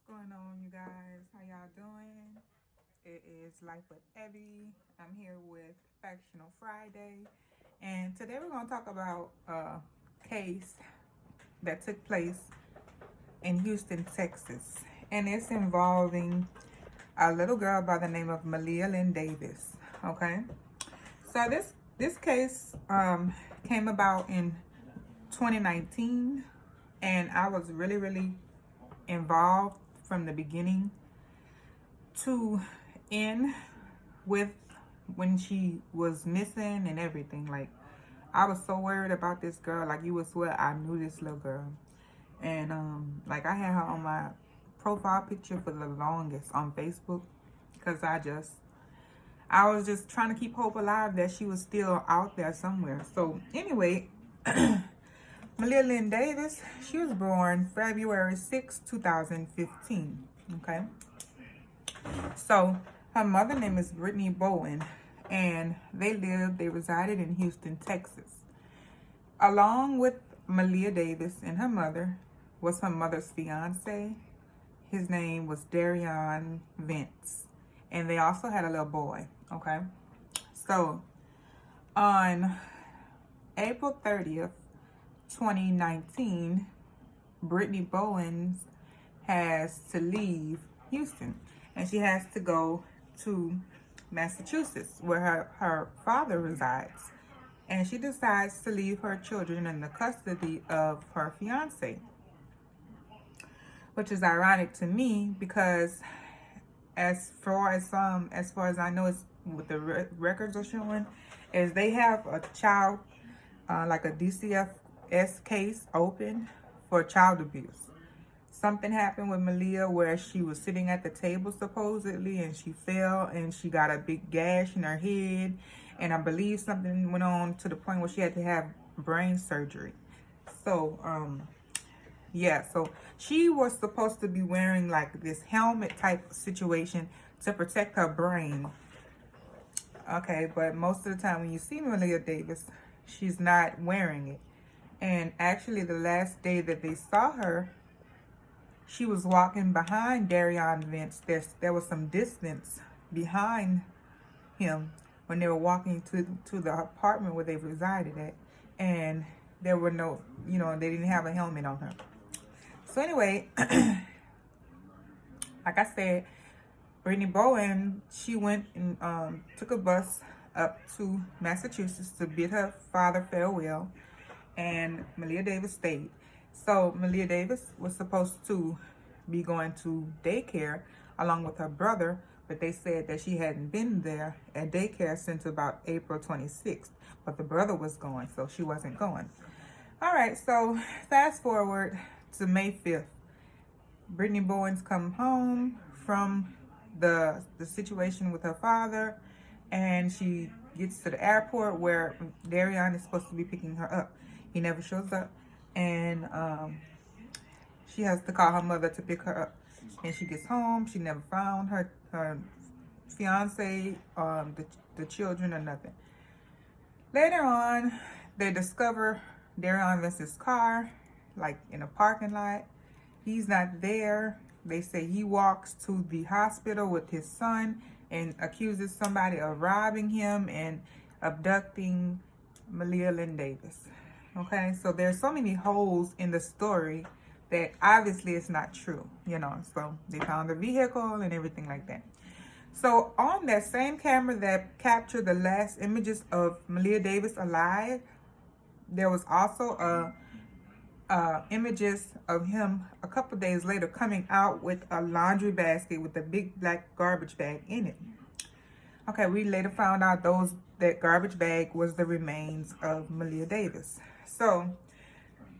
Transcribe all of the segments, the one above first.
Going on, you guys? How y'all doing? It is Life with Ebby. I'm here with Factual Friday, and today we're going to talk about a case that took place in Houston, Texas, and it's involving a little girl by the name of Maleah Davis. Okay, so this case came about in 2019, and I was really involved from the beginning to end with when she was missing and everything. Like, I was so worried about this girl. Like, you would swear I knew this little girl. And like, I had her on my profile picture for the longest on Facebook because I was just trying to keep hope alive that she was still out there somewhere. So anyway, Maleah Davis, she was born February 6, 2015. Okay. So her mother name is Brittany Bowen, and they resided in Houston, Texas. Along with Maleah Davis and her mother was her mother's fiance. His name was Darion Vince, and they also had a little boy. Okay. So on April 30th, 2019, Brittany Bowens has to leave Houston, and she has to go to Massachusetts, where her father resides. And she decides to leave her children in the custody of her fiance, which is ironic to me because as far as I know, it's what the records are showing is they have a child, like a DCFS case open for child abuse. Something happened with Maleah where she was sitting at the table supposedly, and she fell and she got a big gash in her head, and I believe something went on to the point where she had to have brain surgery. So yeah, so she was supposed to be wearing like this helmet type situation to protect her brain. Okay, but most of the time when you see Maleah Davis, she's not wearing it. And actually the last day that they saw her, she was walking behind Darion Vince. There was some distance behind him when they were walking to the apartment where they resided at. And there were no, they didn't have a helmet on her. So anyway, like I said, Brittany Bowen, she went and took a bus up to Massachusetts to bid her father farewell. And Maleah Davis stayed. So Maleah Davis was supposed to be going to daycare along with her brother, but they said that she hadn't been there at daycare since about April 26th. But the brother was going, so she wasn't going. All right, so fast forward to May 5th. Brittany Bowens come home from the situation with her father, and she gets to the airport where Darion is supposed to be picking her up. He never shows up, and she has to call her mother to pick her up. And she gets home, she never found her fiance, the children, or nothing. Later on, they discover Darion Vince's car, like in a parking lot. He's not there. They say he walks to the hospital with his son and accuses somebody of robbing him and abducting Maleah Davis. Okay, so there's so many holes in the story that obviously it's not true, So they found the vehicle and everything like that. So on that same camera that captured the last images of Maleah Davis alive, there was also images of him a couple days later coming out with a laundry basket with a big black garbage bag in it. Okay, we later found out that garbage bag was the remains of Maleah Davis. So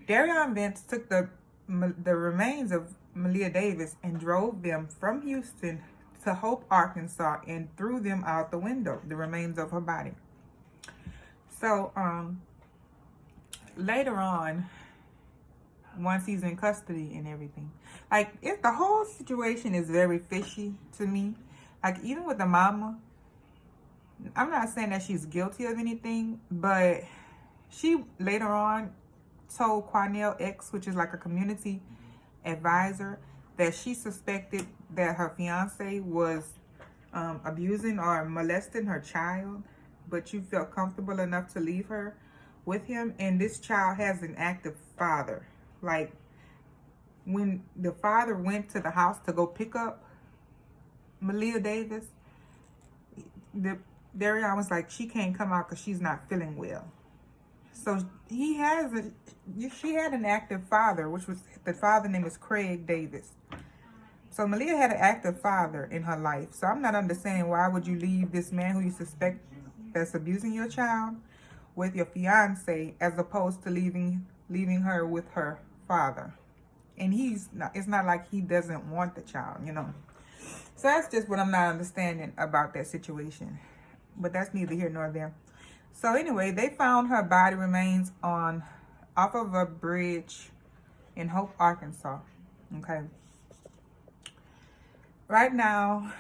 Darion Vince took the remains of Maleah Davis and drove them from Houston to Hope, Arkansas, and threw them out the window, the remains of her body. So later on, once he's in custody and everything, like, the whole situation is very fishy to me. Like, even with the mama, I'm not saying that she's guilty of anything, but she later on told Quanell X, which is like a community advisor, that she suspected that her fiance was abusing or molesting her child, but you felt comfortable enough to leave her with him. And this child has an active father. Like, when the father went to the house to go pick up Maleah Davis, Darion was like, she can't come out because she's not feeling well. So she had an active father, which was, the father name is Craig Davis. So Maleah had an active father in her life. So I'm not understanding, why would you leave this man who you suspect that's abusing your child with your fiance, as opposed to leaving her with her father? And it's not like he doesn't want the child, you know. So that's just what I'm not understanding about that situation. But that's neither here nor there. So anyway, they found her body remains off of a bridge in Hope, Arkansas. Okay. Right now,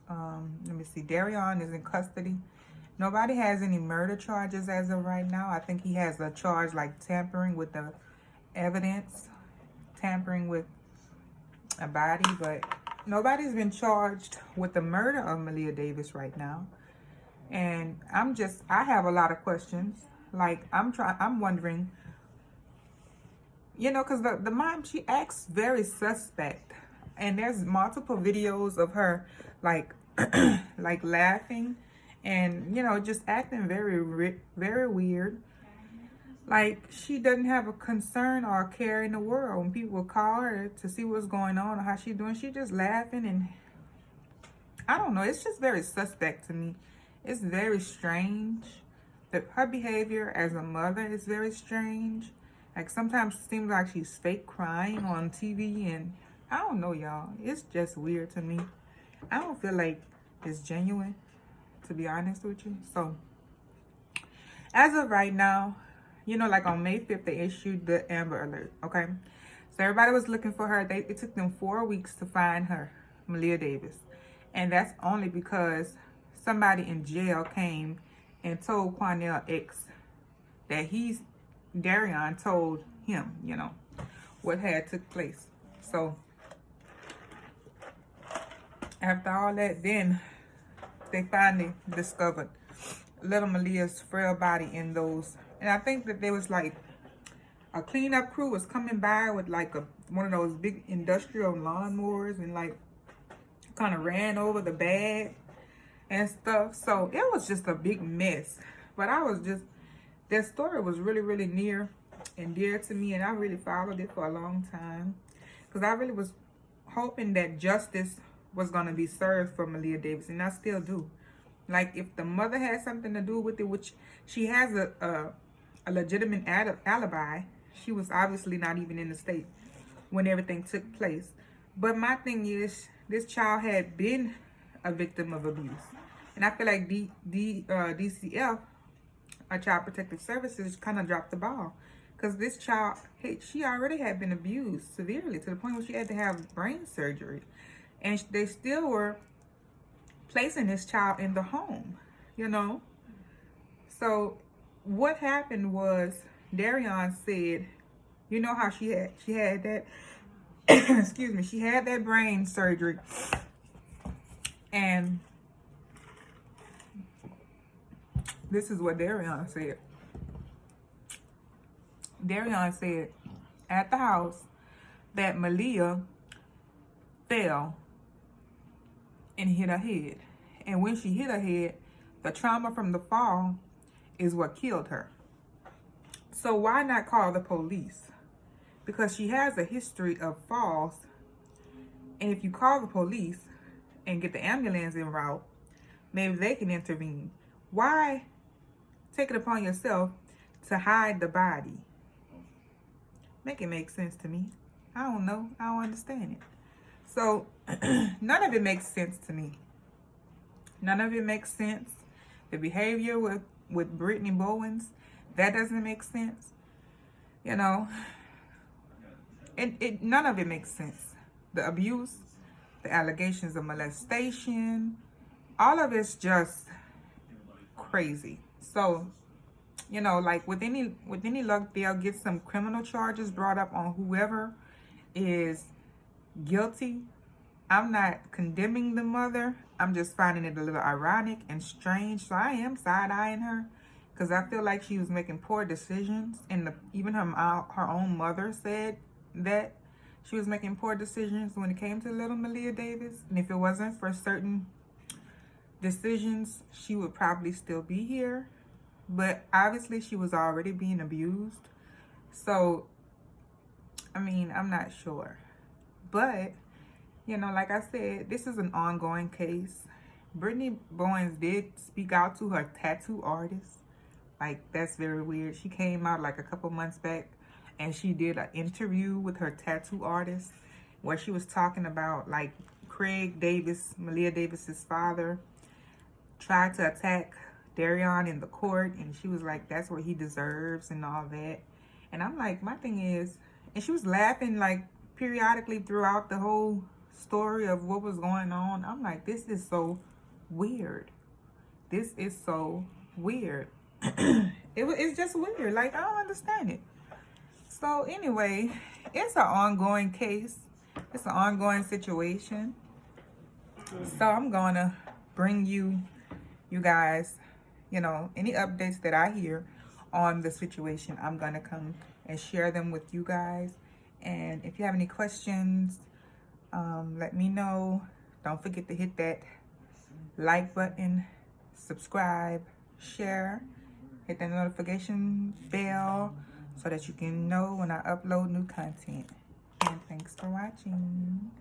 let me see, Darion is in custody. Nobody has any murder charges as of right now. I think he has a charge like tampering with the evidence, tampering with a body, but nobody's been charged with the murder of Maleah Davis right now. And I have a lot of questions. Like, I'm wondering, you know, because the mom, she acts very suspect. And there's multiple videos of her, like, like laughing and, you know, just acting very, very weird. Like, she doesn't have a concern or a care in the world. When people call her to see what's going on or how she's doing, she just laughing. And I don't know. It's just very suspect to me. It's very strange. Her behavior as a mother is very strange. Like, sometimes it seems like she's fake crying on TV. And I don't know, y'all. It's just weird to me. I don't feel like it's genuine, to be honest with you. So, as of right now, you know, like on May 5th, they issued the Amber Alert, okay? So everybody was looking for her. It took them 4 weeks to find her, Maleah Davis. And that's only because somebody in jail came and told Quanell X that Darion told him, you know, what had took place. So after all that, then they finally discovered little Maleah's frail body in those. And I think that there was like a cleanup crew was coming by with like one of those big industrial lawnmowers and like kind of ran over the bag and stuff. So it was just a big mess. But that story was really, really near and dear to me. And I really followed it for a long time. Because I really was hoping that justice was going to be served for Maleah Davis. And I still do. Like, if the mother had something to do with it, which she has a legitimate alibi. She was obviously not even in the state when everything took place. But my thing is, this child had been a victim of abuse. And I feel like DCF, Child Protective Services, kind of dropped the ball. Because this child, she already had been abused severely to the point where she had to have brain surgery. And they still were placing this child in the home, you know. So what happened was, Darion said, you know how she had that, excuse me, she had that brain surgery. And this is what Darion said. Darion said at the house that Maleah fell and hit her head. And when she hit her head, the trauma from the fall is what killed her. So why not call the police? Because she has a history of falls. And if you call the police and get the ambulance en route, maybe they can intervene. Why take it upon yourself to hide the body? Make it make sense to me. I don't know. I don't understand it. So none of it makes sense to me. None of it makes sense. The behavior with Brittany Bowens, that doesn't make sense. You know, none of it makes sense. The abuse, the allegations of molestation, all of it's just crazy. So, you know, like with any luck, they'll get some criminal charges brought up on whoever is guilty. I'm not condemning the mother. I'm just finding it a little ironic and strange. So I am side-eyeing her because I feel like she was making poor decisions. And even her own mother said that she was making poor decisions when it came to little Maleah Davis. And if it wasn't for certain decisions, she would probably still be here. But obviously she was already being abused. So, I mean, I'm not sure. But, you know, like I said, this is an ongoing case. Brittany Bowens did speak out to her tattoo artist. Like, that's very weird. She came out like a couple months back and she did an interview with her tattoo artist where she was talking about like Craig Davis, Maleah Davis's father, tried to attack Darion in the court, and she was like, that's what he deserves and all that. And I'm like, my thing is, and she was laughing like periodically throughout the whole story of what was going on. I'm like, this is so weird. This is so weird. It's just weird. Like, I don't understand it. So anyway, it's an ongoing case. It's an ongoing situation. So I'm gonna bring you guys, you know, any updates that I hear on the situation. I'm gonna come and share them with you guys. And if you have any questions, let me know. Don't forget to hit that like button, subscribe, share, hit that notification bell so that you can know when I upload new content. And thanks for watching.